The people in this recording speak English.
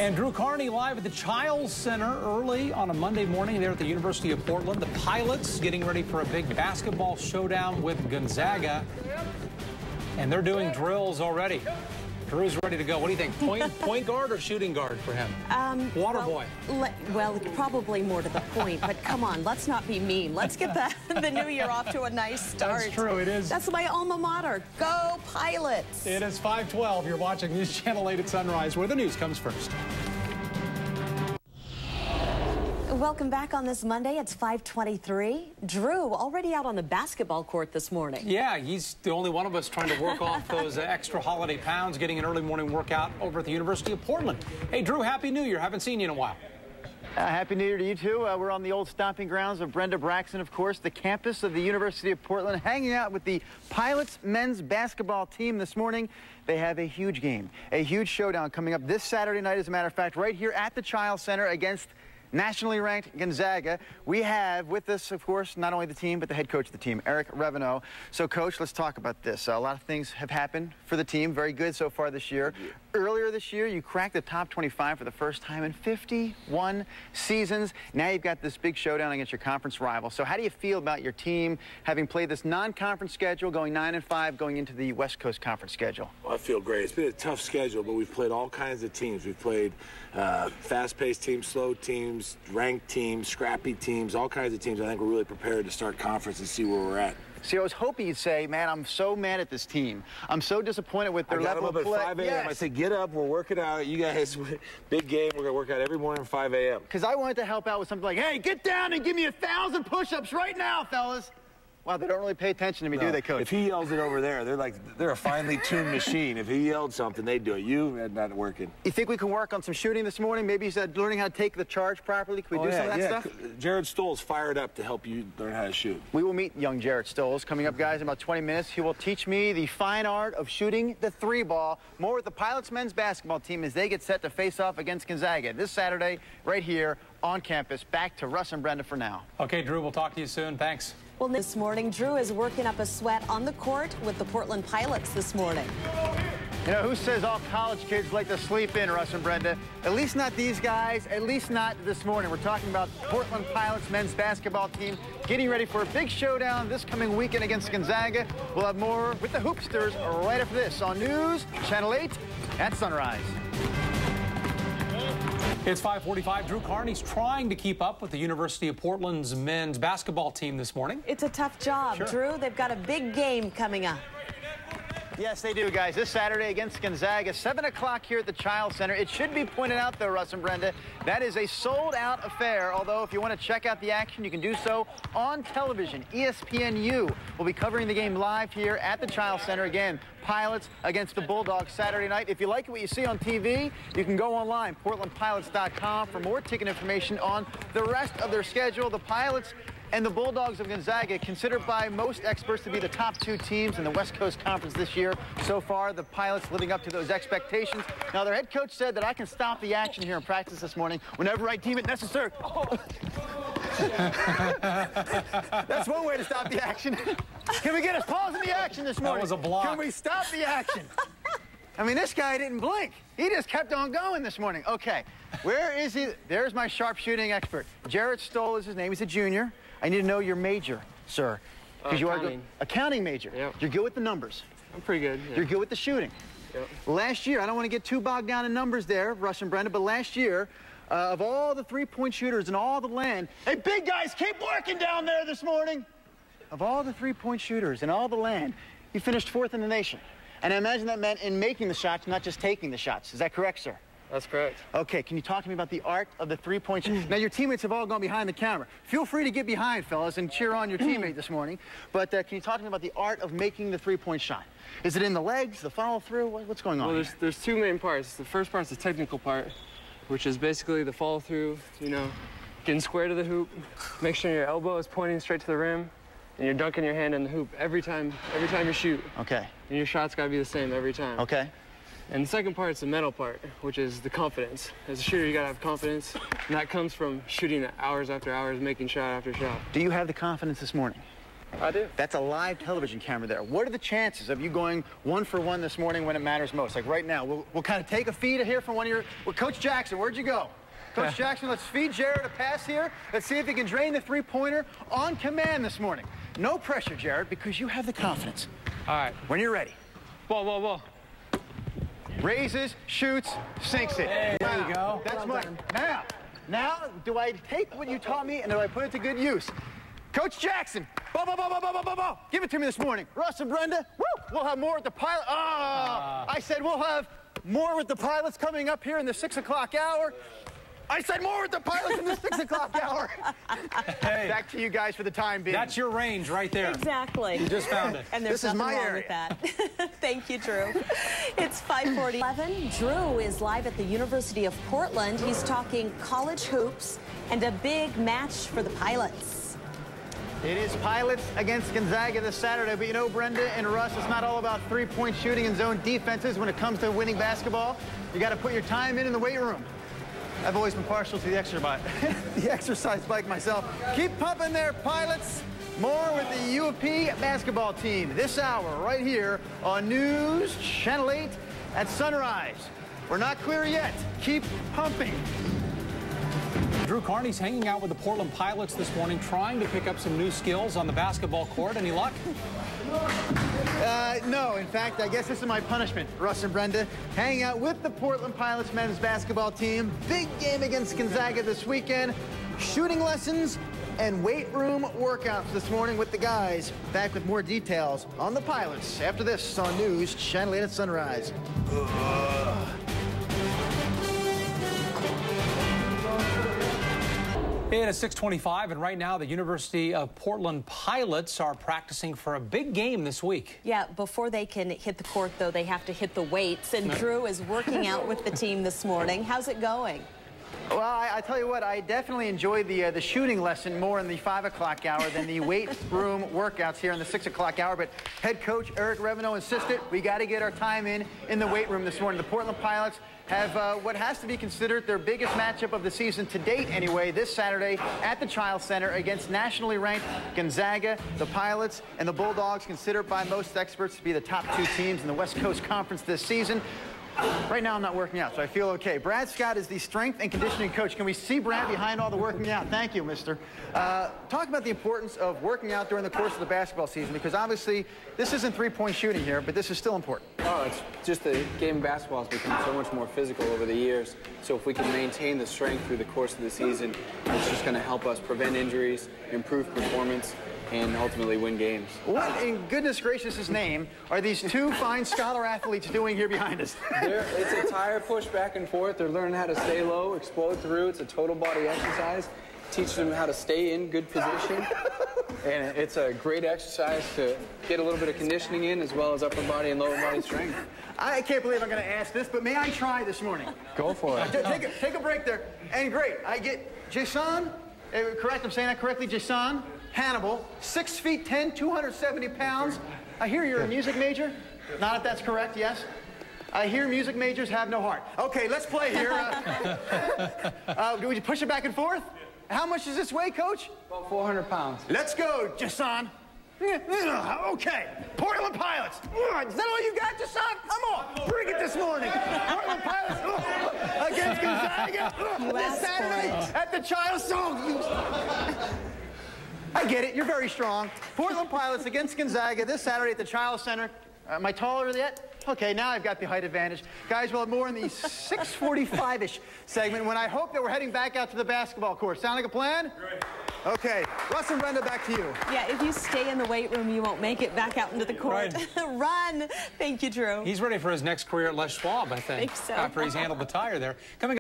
And Drew Carney live at the Childs Center early on a Monday morning there at the University of Portland. The Pilots getting ready for a big basketball showdown with Gonzaga. And they're doing drills already. Drew's ready to go. What do you think? Point guard or shooting guard for him? Water boy. Well, probably more to the point, but come on, let's not be mean. Let's get the new year off to a nice start. That's true, it is. That's my alma mater. Go Pilots! It is 5:12. You're watching News Channel 8 at Sunrise, where the news comes first. Welcome back on this Monday. It's 5:23. Drew, already out on the basketball court this morning. Yeah, he's the only one of us trying to work off those extra holiday pounds, getting an early morning workout over at the University of Portland. Hey, Drew, Happy New Year. Haven't seen you in a while. Happy New Year to you, too. We're on the old stomping grounds of Brenda Braxton, of course, the campus of the University of Portland, hanging out with the Pilots men's basketball team this morning. They have a huge game, a huge showdown coming up this Saturday night, as a matter of fact, right here at the Childs Center against nationally ranked Gonzaga. We have with us, of course, not only the team, but the head coach of the team, Eric Reveneau. So, Coach, let's talk about this. A lot of things have happened for the team. Very good so far this year. Earlier this year, you cracked the top 25 for the first time in 51 seasons. Now you've got this big showdown against your conference rival. So how do you feel about your team having played this non-conference schedule, going 9-5, going into the West Coast Conference schedule? Well, I feel great. It's been a tough schedule, but we've played all kinds of teams. We've played fast-paced teams, slow teams, ranked teams, scrappy teams, all kinds of teams. I think we're really prepared to start conference and see where we're at. See, I was hoping you'd say, man, I'm so mad at this team. I'm so disappointed with their level of play. I got up at 5 a.m. I said, get up, we're working out. You guys, big game. We're going to work out every morning at 5 a.m. Because I wanted to help out with something like, hey, get down and give me 1,000 push-ups right now, fellas. Wow, they don't really pay attention to me, do they, Coach? If he yells it over there, they're a finely tuned machine. If he yelled something, they'd do it. That's not working. You think we can work on some shooting this morning? Maybe you said learning how to take the charge properly. Can we do some of that stuff? Jared Stoll's fired up to help you learn how to shoot. We will meet young Jared Stoll coming up, guys, in about 20 minutes. He will teach me the fine art of shooting the three ball. More with the Pilots men's basketball team as they get set to face off against Gonzaga this Saturday right here on campus. Back to Russ and Brenda for now. Okay, Drew, we'll talk to you soon. Thanks. Well, this morning, Drew is working up a sweat on the court with the Portland Pilots this morning. You know, who says all college kids like to sleep in, Russ and Brenda? At least not these guys, at least not this morning. We're talking about Portland Pilots men's basketball team getting ready for a big showdown this coming weekend against Gonzaga. We'll have more with the Hoopsters right after this on News Channel 8 at Sunrise. It's 5:45. Drew Carney's trying to keep up with the University of Portland's men's basketball team this morning. It's a tough job, Sure. Drew. They've got a big game coming up. Yes, they do, guys. This Saturday against Gonzaga, 7 o'clock here at the Childs Center. It should be pointed out, though, Russ and Brenda, that is a sold-out affair, although if you want to check out the action, you can do so on television. ESPNU will be covering the game live here at the Childs Center. Again, Pilots against the Bulldogs Saturday night. If you like what you see on TV, you can go online, portlandpilots.com, for more ticket information on the rest of their schedule. The Pilots and the Bulldogs of Gonzaga, considered by most experts to be the top two teams in the West Coast Conference this year. So far, the Pilots living up to those expectations. Now, their head coach said that I can stop the action here in practice this morning whenever I deem it necessary. Oh. That's one way to stop the action. Can we get us pause in the action this morning? That was a block. Can we stop the action? I mean, this guy didn't blink. He just kept on going this morning. Okay, where is he? There's my sharpshooting expert. Jared Stoll is his name. He's a junior. I need to know your major, sir. Because you are a accounting major. Yep. You're good with the numbers. I'm pretty good. Yeah. You're good with the shooting. Yep. Last year, I don't want to get too bogged down in numbers there, Russ and Brenda, but last year, of all the three-point shooters in all the land, hey, big guys, keep working down there this morning. Of all the three-point shooters in all the land, you finished 4th in the nation. And I imagine that meant in making the shots, not just taking the shots. Is that correct, sir? That's correct. Okay, can you talk to me about the art of the three-point shot? Now, your teammates have all gone behind the camera. Feel free to get behind, fellas, and cheer on your teammate this morning. But can you talk to me about the art of making the three-point shot? Is it in the legs, the follow-through? What's going on? Well, there's two main parts. The first part's the technical part, which is basically the follow-through, you know, getting square to the hoop, make sure your elbow is pointing straight to the rim, and you're dunking your hand in the hoop every time you shoot. Okay. And your shot's got to be the same every time. Okay. And the second part is the mental part, which is the confidence. As a shooter, you got to have confidence, and that comes from shooting hours after hours, making shot after shot. Do you have the confidence this morning? I do. That's a live television camera there. What are the chances of you going 1 for 1 this morning when it matters most? Like right now, we'll kind of take a feed here from one of your... Well, Coach Jackson, where'd you go? Coach Jackson, let's feed Jared a pass here. Let's see if he can drain the three-pointer on command this morning. No pressure, Jared, because you have the confidence. All right. When you're ready. Whoa, whoa, whoa. Raises, shoots, sinks it. Hey, there you go. That's my... Now, do I take what you taught me and do I put it to good use? Coach Jackson, give it to me this morning. Russ and Brenda, woo, we'll have more with the pilot. I said we'll have more with the pilots coming up here in the 6 o'clock hour. I said more with the pilots in the 6 o'clock hour. Hey, back to you guys for the time being. that's your range right there. Exactly. You just found it. And there's This is nothing my wrong area. with that. Thank you, Drew. It's 5:47. Drew is live at the University of Portland. He's talking college hoops and a big match for the Pilots. It is Pilots against Gonzaga this Saturday, but you know, Brenda and Russ, it's not all about three-point shooting and zone defenses when it comes to winning basketball. You got to put your time in the weight room. I've always been partial to the exercise bike myself. Keep pumping there, Pilots. More with the U of P basketball team this hour right here on News Channel 8 at sunrise. We're not clear yet. Keep pumping. Drew Carney's hanging out with the Portland Pilots this morning, trying to pick up some new skills on the basketball court. Any luck? No, in fact, I guess this is my punishment, Russ and Brenda. Hanging out with the Portland Pilots men's basketball team. Big game against Gonzaga this weekend. Shooting lessons and weight room workouts this morning with the guys. Back with more details on the Pilots after this on News Channel 8 at sunrise. It is 6:25, and right now the University of Portland Pilots are practicing for a big game this week. Yeah, before they can hit the court, though, they have to hit the weights. And Drew is working out with the team this morning. How's it going? Well, I tell you what, I definitely enjoyed the shooting lesson more in the 5 o'clock hour than the weight room workouts here in the 6 o'clock hour. But head coach Eric Reveneau insisted we got to get our time in the weight room this morning. The Portland Pilots have what has to be considered their biggest matchup of the season to date anyway, this Saturday at the Child Center against nationally ranked Gonzaga. The Pilots and the Bulldogs, considered by most experts to be the top 2 teams in the West Coast Conference this season. Right now I'm not working out, so I feel okay. Brad Scott is the strength and conditioning coach. Can we see Brad behind all the working out? Thank you, mister. Talk about the importance of working out during the course of the basketball season, because obviously this isn't three-point shooting here, but this is still important. Oh, it's just the game of basketball has become so much more physical over the years. So if we can maintain the strength through the course of the season, it's just going to help us prevent injuries, improve performance, and ultimately win games. What in goodness gracious' name are these 2 fine scholar athletes doing here behind us? It's a tire push back and forth. They're learning how to stay low, explode through. It's a total body exercise. Teach them how to stay in good position. And it's a great exercise to get a little bit of conditioning in, as well as upper body and lower body strength. I can't believe I'm going to ask this, but may I try this morning? Go for it. Take a break there. And great, I get Jason, correct, I'm saying that correctly, Jason Hannibal, 6'10", 270 pounds. I hear you're a music major. Not if that's correct, yes? I hear music majors have no heart. Okay, let's play here. Would you push it back and forth? How much does this weigh, Coach? About 400 pounds. Let's go, Jason. Okay, Portland Pilots. Is that all you got, Jason? Come on, bring it this morning. Portland Pilots against Gonzaga this Saturday at the Child Center. I get it, you're very strong. Portland Pilots against Gonzaga this Saturday at the Child Center. Am I taller yet? Okay, now I've got the height advantage. Guys, we'll have more in the 6:45-ish segment when I hope that we're heading back out to the basketball court. Sound like a plan? Great. Okay, Russ and Brenda, back to you. Yeah, if you stay in the weight room, you won't make it back out into the court. Right. Run. Thank you, Drew. He's ready for his next career at Les Schwab, I think So. after he's handled the tire there. Coming